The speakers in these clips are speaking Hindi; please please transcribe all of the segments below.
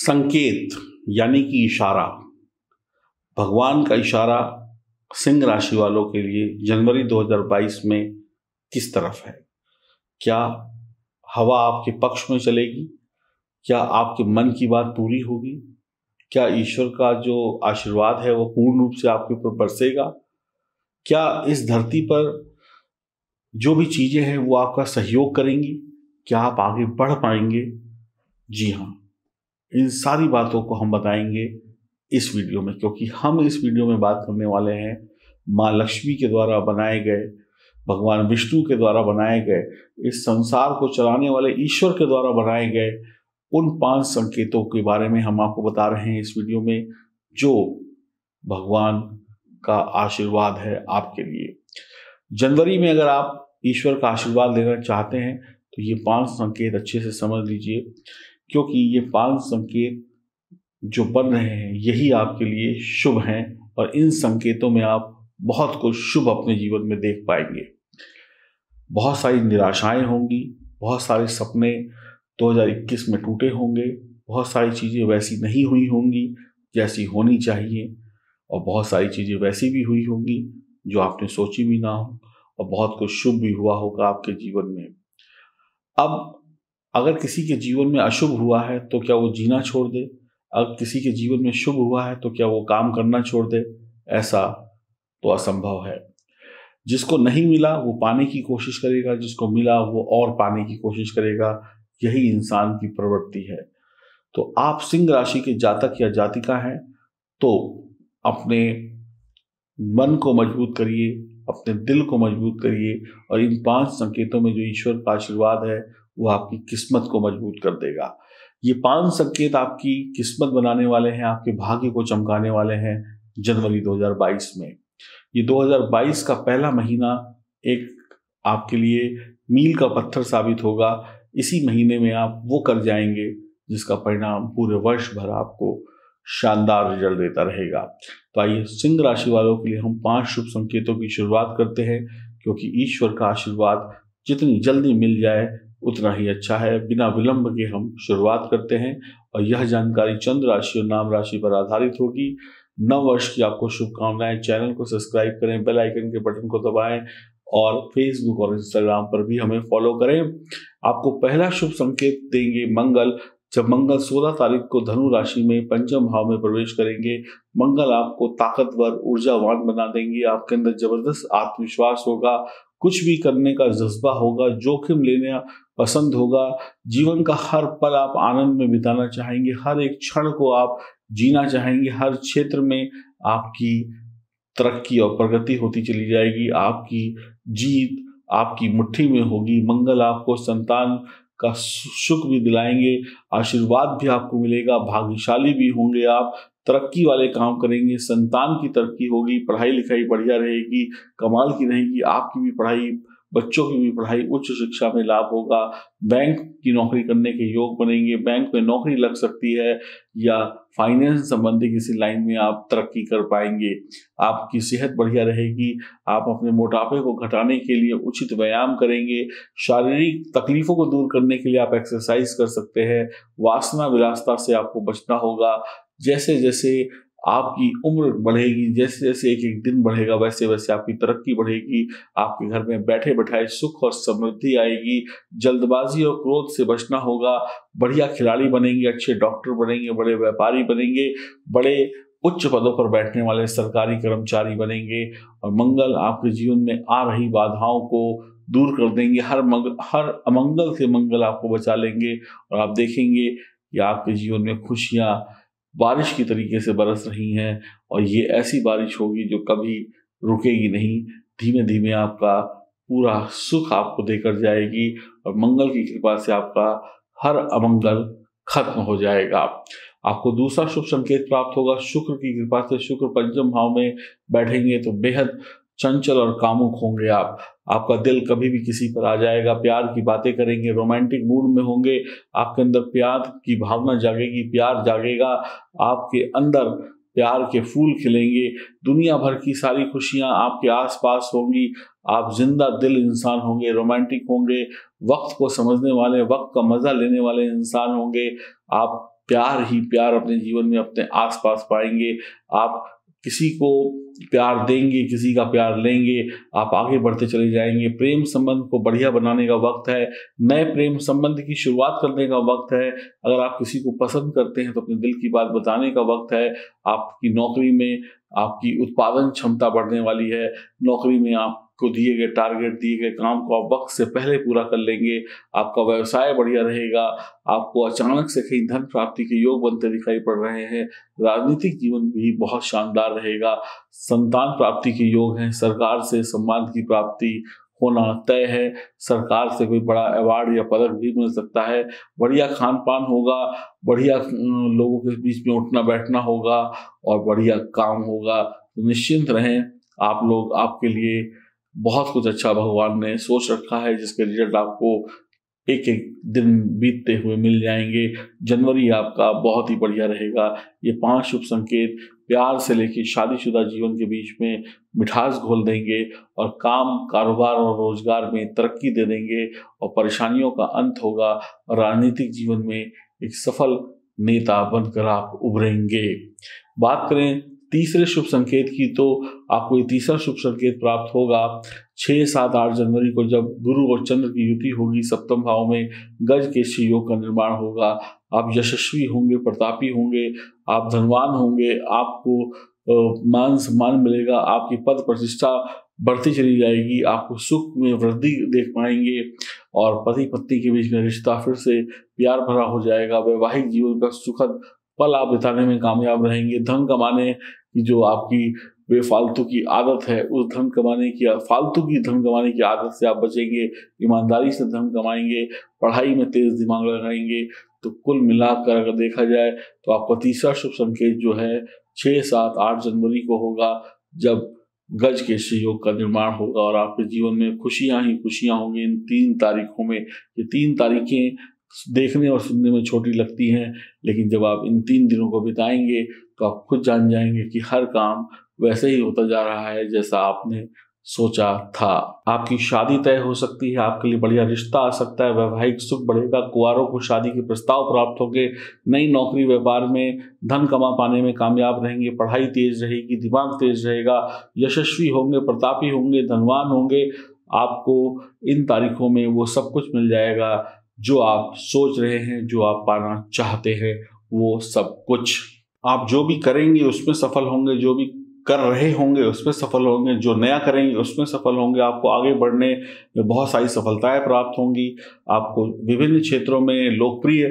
संकेत यानी कि इशारा, भगवान का इशारा सिंह राशि वालों के लिए जनवरी 2022 में किस तरफ है? क्या हवा आपके पक्ष में चलेगी? क्या आपके मन की बात पूरी होगी? क्या ईश्वर का जो आशीर्वाद है वो पूर्ण रूप से आपके ऊपर बरसेगा? क्या इस धरती पर जो भी चीजें हैं वो आपका सहयोग करेंगी? क्या आप आगे बढ़ पाएंगे? जी हाँ, इन सारी बातों को हम बताएंगे इस वीडियो में, क्योंकि हम इस वीडियो में बात करने वाले हैं माँ लक्ष्मी के द्वारा बनाए गए, भगवान विष्णु के द्वारा बनाए गए, इस संसार को चलाने वाले ईश्वर के द्वारा बनाए गए उन 5 संकेतों के बारे में हम आपको बता रहे हैं इस वीडियो में, जो भगवान का आशीर्वाद है आपके लिए। जनवरी में अगर आप ईश्वर का आशीर्वाद लेना चाहते हैं तो ये 5 संकेत अच्छे से समझ लीजिए, क्योंकि ये 5 संकेत जो बन रहे हैं यही आपके लिए शुभ हैं और इन संकेतों में आप बहुत कुछ शुभ अपने जीवन में देख पाएंगे। बहुत सारी निराशाएं होंगी, बहुत सारे सपने 2021 में टूटे होंगे, बहुत सारी चीज़ें वैसी नहीं हुई होंगी जैसी होनी चाहिए, और बहुत सारी चीज़ें वैसी भी हुई होंगी जो आपने सोची भी ना हो, और बहुत कुछ शुभ भी हुआ होगा आपके जीवन में। अब अगर किसी के जीवन में अशुभ हुआ है तो क्या वो जीना छोड़ दे? अगर किसी के जीवन में शुभ हुआ है तो क्या वो काम करना छोड़ दे? ऐसा तो असंभव है। जिसको नहीं मिला वो पाने की कोशिश करेगा, जिसको मिला वो और पाने की कोशिश करेगा। यही इंसान की प्रवृत्ति है। तो आप सिंह राशि के जातक या जातिका हैं तो अपने मन को मजबूत करिए, अपने दिल को मजबूत करिए, और इन 5 संकेतों में जो ईश्वर का आशीर्वाद है वो आपकी किस्मत को मजबूत कर देगा। ये 5 संकेत आपकी किस्मत बनाने वाले हैं, आपके भाग्य को चमकाने वाले हैं जनवरी 2022 में। ये 2022 का पहला महीना एक आपके लिए मील का पत्थर साबित होगा। इसी महीने में आप वो कर जाएंगे जिसका परिणाम पूरे वर्ष भर आपको शानदार रिजल्ट देता रहेगा। तो आइए सिंह राशि वालों के लिए हम 5 शुभ संकेतों की शुरुआत करते हैं, क्योंकि ईश्वर का आशीर्वाद जितनी जल्दी मिल जाए उतना ही अच्छा है। बिना विलंब के हम शुरुआत करते हैं, और यह जानकारी चंद्र राशि और नाम राशि पर आधारित होगी। नव वर्ष की आपको शुभकामनाएं। चैनल को सब्सक्राइब करें, बेल आइकन के बटन को दबाएं, और फेसबुक और इंस्टाग्राम पर भी हमें फॉलो करें। आपको पहला शुभ संकेत देंगे मंगल। जब मंगल 16 तारीख को धनु राशि में पंचम भाव में प्रवेश करेंगे, मंगल आपको ताकतवर ऊर्जावान बना देंगे। आपके अंदर जबरदस्त आत्मविश्वास होगा, कुछ भी करने का जज्बा होगा, जोखिम लेना पसंद होगा, जीवन का हर पल आप आनंद में बिताना चाहेंगे, हर एक क्षण को आप जीना चाहेंगे, हर क्षेत्र में आपकी तरक्की और प्रगति होती चली जाएगी, आपकी जीत आपकी मुट्ठी में होगी। मंगल आपको संतान का सुख भी दिलाएंगे, आशीर्वाद भी आपको मिलेगा, भाग्यशाली भी होंगे आप, तरक्की वाले काम करेंगे, संतान की तरक्की होगी, पढ़ाई लिखाई बढ़िया रहेगी, कमाल की रहेगी, आपकी भी पढ़ाई, बच्चों की भी पढ़ाई, उच्च शिक्षा में लाभ होगा, बैंक की नौकरी करने के योग बनेंगे, बैंक में नौकरी लग सकती है, या फाइनेंस संबंधी किसी लाइन में आप तरक्की कर पाएंगे। आपकी सेहत बढ़िया रहेगी, आप अपने मोटापे को घटाने के लिए उचित व्यायाम करेंगे, शारीरिक तकलीफों को दूर करने के लिए आप एक्सरसाइज कर सकते हैं, वासना विलासता से आपको बचना होगा। जैसे जैसे आपकी उम्र बढ़ेगी, जैसे जैसे एक एक दिन बढ़ेगा, वैसे वैसे आपकी तरक्की बढ़ेगी, आपके घर में बैठे बैठाए सुख और समृद्धि आएगी, जल्दबाजी और क्रोध से बचना होगा, बढ़िया खिलाड़ी बनेंगे, अच्छे डॉक्टर बनेंगे, बड़े व्यापारी बनेंगे, बड़े उच्च पदों पर बैठने वाले सरकारी कर्मचारी बनेंगे, और मंगल आपके जीवन में आ रही बाधाओं को दूर कर देंगे। हर अमंगल से मंगल आपको बचा लेंगे, और आप देखेंगे कि आपके जीवन में खुशियां बारिश की तरीके से बरस रही हैं, और ये ऐसी बारिश होगी जो कभी रुकेगी नहीं, धीमे धीमे आपका पूरा सुख आपको देकर जाएगी, और मंगल की कृपा से आपका हर अमंगल खत्म हो जाएगा। आपको दूसरा शुभ संकेत प्राप्त होगा शुक्र की कृपा से। शुक्र पंचम भाव में बैठेंगे तो बेहद चंचल और कामुक होंगे आप, आपका दिल कभी भी किसी पर आ जाएगा, प्यार की बातें करेंगे, रोमांटिक मूड में होंगे, आपके अंदर प्यार की भावना जागेगी, प्यार जागेगा, आपके अंदर प्यार के फूल खिलेंगे, दुनिया भर की सारी खुशियां आपके आसपास होंगी, आप जिंदा दिल इंसान होंगे, रोमांटिक होंगे, वक्त को समझने वाले, वक्त का मजा लेने वाले इंसान होंगे, आप प्यार ही प्यार अपने जीवन में अपने आसपास पाएंगे। आप किसी को प्यार देंगे, किसी का प्यार लेंगे, आप आगे बढ़ते चले जाएंगे। प्रेम संबंध को बढ़िया बनाने का वक्त है, नए प्रेम संबंध की शुरुआत करने का वक्त है। अगर आप किसी को पसंद करते हैं तो अपने दिल की बात बताने का वक्त है। आपकी नौकरी में आपकी उत्पादन क्षमता बढ़ने वाली है। नौकरी में आपको दिए गए टारगेट, दिए गए काम को आप वक्त से पहले पूरा कर लेंगे। आपका व्यवसाय बढ़िया रहेगा। आपको अचानक से कहीं धन प्राप्ति के योग बनते दिखाई पड़ रहे हैं। राजनीतिक जीवन भी बहुत शानदार रहेगा। संतान प्राप्ति के योग हैं। सरकार से सम्मान की प्राप्ति होना तय है। सरकार से कोई बड़ा अवार्ड या पदक भी मिल सकता है। बढ़िया खान पान होगा, बढ़िया लोगों के बीच में उठना बैठना होगा और बढ़िया काम होगा। तो निश्चिंत रहें, आप लोग, आपके लिए बहुत कुछ अच्छा भगवान ने सोच रखा है, जिसके रिजल्ट आपको एक एक दिन बीतते हुए मिल जाएंगे। जनवरी आपका बहुत ही बढ़िया रहेगा। ये 5 शुभ संकेत प्यार से लेकर शादीशुदा जीवन के बीच में मिठास घोल देंगे और काम, कारोबार और रोजगार में तरक्की दे देंगे और परेशानियों का अंत होगा और राजनीतिक जीवन में एक सफल नेता बनकर आप उभरेंगे। बात करें तीसरे शुभ संकेत की, तो आपको ये तीसरा शुभ संकेत प्राप्त होगा 6, 7, 8 जनवरी को, जब गुरु और चंद्र की युति होगी। सप्तम भाव में गज केसरी योग का निर्माण होगा। आप यशस्वी होंगे, प्रतापी होंगे, आप धनवान होंगे, आपको मान सम्मान मिलेगा, आपकी पद प्रतिष्ठा बढ़ती चली जाएगी, आपको सुख में वृद्धि देख पाएंगे और पति पत्नी के बीच में रिश्ता फिर से प्यार भरा हो जाएगा। वैवाहिक जीवन का सुखद पल आप बिताने में कामयाब रहेंगे। धन कमाने की जो आपकी बेफालतू की आदत है, उस फालतू की धन कमाने की आदत से आप बचेंगे। ईमानदारी से धन कमाएंगे, पढ़ाई में तेज दिमाग लगाएंगे। तो कुल मिलाकर अगर देखा जाए तो आपका तीसरा शुभ संकेत जो है 6, 7, 8 जनवरी को होगा, जब गज केसरी योग का निर्माण होगा और आपके जीवन में खुशियां ही खुशियां होंगी इन 3 तारीखों में। ये 3 तारीखें देखने और सुनने में छोटी लगती हैं, लेकिन जब आप इन 3 दिनों को बिताएंगे तो आप खुद जान जाएंगे कि हर काम वैसे ही होता जा रहा है जैसा आपने सोचा था। आपकी शादी तय हो सकती है, आपके लिए बढ़िया रिश्ता आ सकता है, वैवाहिक सुख बढ़ेगा, कुंवारों को शादी के प्रस्ताव प्राप्त होंगे, नई नौकरी व्यापार में धन कमा पाने में कामयाब रहेंगे, पढ़ाई तेज रहेगी, दिमाग तेज रहेगा, यशस्वी होंगे, प्रतापी होंगे, धनवान होंगे। आपको इन तारीखों में वो सब कुछ मिल जाएगा जो आप सोच रहे हैं, जो आप पाना चाहते हैं, वो सब कुछ। आप जो भी करेंगे उसमें सफल होंगे, जो भी कर रहे होंगे उसमें सफल होंगे, जो नया करेंगे उसमें सफल होंगे। आपको आगे बढ़ने में बहुत सारी सफलताएं प्राप्त होंगी। आपको विभिन्न क्षेत्रों में लोकप्रिय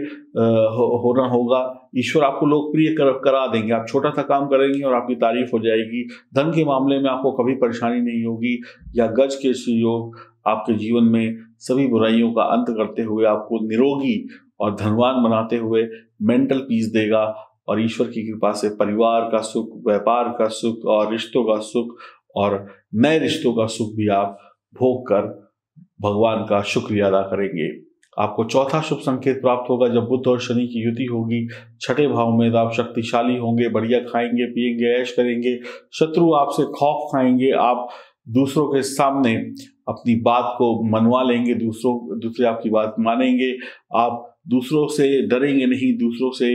होना होगा। ईश्वर आपको लोकप्रिय करा देंगे। आप छोटा सा काम करेंगे और आपकी तारीफ हो जाएगी। धन के मामले में आपको कभी परेशानी नहीं होगी। या गज के योग आपके जीवन में सभी बुराइयों का अंत करते हुए आपको निरोगी और धनवान बनाते हुए मेंटल पीस देगा और ईश्वर की कृपा से परिवार का सुख, व्यापार का सुख और रिश्तों का सुख और नए रिश्तों का सुख भी आप भोग कर भगवान का शुक्रिया अदा करेंगे। आपको चौथा शुभ संकेत प्राप्त होगा जब बुध और शनि की युति होगी 6ठे भाव में। तो आप शक्तिशाली होंगे, बढ़िया खाएंगे पिएंगे, ऐश करेंगे, शत्रु आपसे खौफ खाएंगे, आप दूसरों के सामने अपनी बात को मनवा लेंगे, दूसरे आपकी बात मानेंगे, आप दूसरों से डरेंगे नहीं, दूसरों से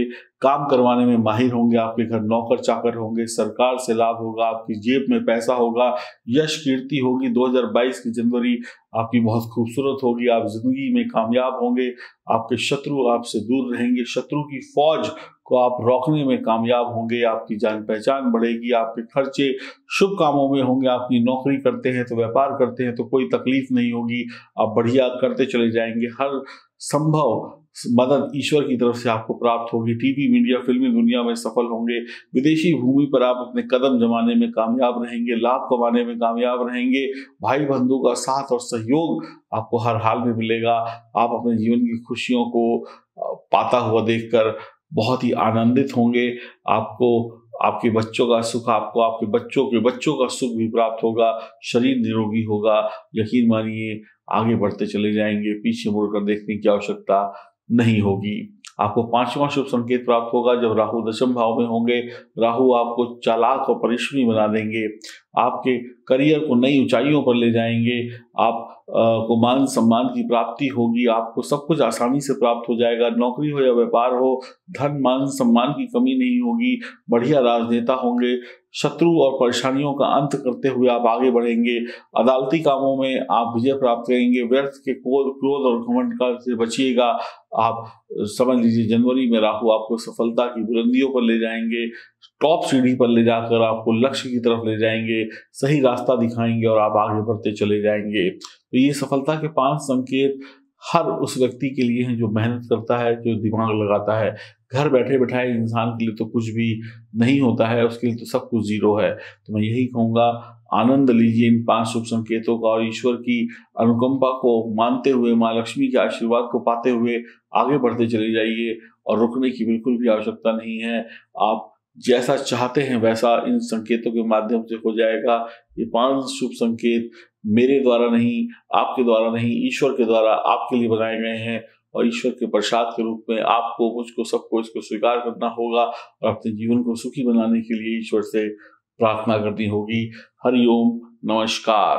काम करवाने में माहिर होंगे, आपके घर नौकर चाकर होंगे, सरकार से लाभ होगा, आपकी जेब में पैसा होगा, यश कीर्ति होगी। 2022 की जनवरी आपकी बहुत खूबसूरत होगी। आप जिंदगी में कामयाब होंगे, आपके शत्रु आपसे दूर रहेंगे, शत्रु की फौज को आप रोकने में कामयाब होंगे, आपकी जान पहचान बढ़ेगी, आपके खर्चे शुभ कामों में होंगे। आपकी नौकरी करते हैं तो व्यापार करते हैं तो कोई तकलीफ नहीं होगी, आप बढ़िया करते चले जाएंगे। हर संभव मदद ईश्वर की तरफ से आपको प्राप्त होगी। टीवी, मीडिया, फिल्मी दुनिया में सफल होंगे। विदेशी भूमि पर आप अपने कदम जमाने में कामयाब रहेंगे, लाभ कमाने में कामयाब रहेंगे। भाई बंधु का साथ और सहयोग आपको हर हाल में मिलेगा। आप अपने जीवन की खुशियों को पाता हुआ देखकर बहुत ही आनंदित होंगे। आपको आपके बच्चों का सुख, आपको आपके बच्चों के बच्चों का सुख भी प्राप्त होगा। शरीर निरोगी होगा। यकीन मानिए आगे बढ़ते चले जाएंगे, पीछे मुड़कर देखने की आवश्यकता नहीं होगी। आपको 5वां शुभ संकेत प्राप्त होगा जब राहु 10वें भाव में होंगे। राहु आपको चालाक और परिश्रमी बना देंगे। आपके करियर को नई ऊंचाइयों पर ले जाएंगे। आप को मान सम्मान की प्राप्ति होगी, आपको सब कुछ आसानी से प्राप्त हो जाएगा। नौकरी हो या व्यापार हो, धन मान सम्मान की कमी नहीं होगी। बढ़िया राजनेता होंगे। शत्रु और परेशानियों का अंत करते हुए आप आगे बढ़ेंगे। अदालती कामों में आप विजय प्राप्त करेंगे। व्यर्थ के क्रोध और घमंड का से बचिएगा। आप समझ लीजिए जनवरी में राहु आपको सफलता की बुलंदियों पर ले जाएंगे, टॉप सीढ़ी पर ले जाकर आपको लक्ष्य की तरफ ले जाएंगे, सही रास्ता दिखाएंगे और आप आगे बढ़ते चले जाएंगे। तो ये सफलता के 5 संकेत हर उस व्यक्ति के लिए हैं जो मेहनत करता है, जो दिमाग लगाता है। घर बैठे बैठाए इंसान के लिए तो कुछ भी नहीं होता है, उसके लिए तो सब कुछ जीरो है। तो मैं यही कहूँगा, आनंद लीजिए इन 5 शुभ संकेतों का और ईश्वर की अनुकंपा को मानते हुए, माँ लक्ष्मी के आशीर्वाद को पाते हुए आगे बढ़ते चले जाइए और रुकने की बिल्कुल भी आवश्यकता नहीं है। आप जैसा चाहते हैं वैसा इन संकेतों के माध्यम से हो जाएगा। ये 5 शुभ संकेत मेरे द्वारा नहीं, आपके द्वारा नहीं, ईश्वर के द्वारा आपके लिए बनाए गए हैं और ईश्वर के प्रसाद के रूप में आपको, मुझको, सबको इसको स्वीकार करना होगा और अपने जीवन को सुखी बनाने के लिए ईश्वर से प्रार्थना करनी होगी। हरि ओम, नमस्कार।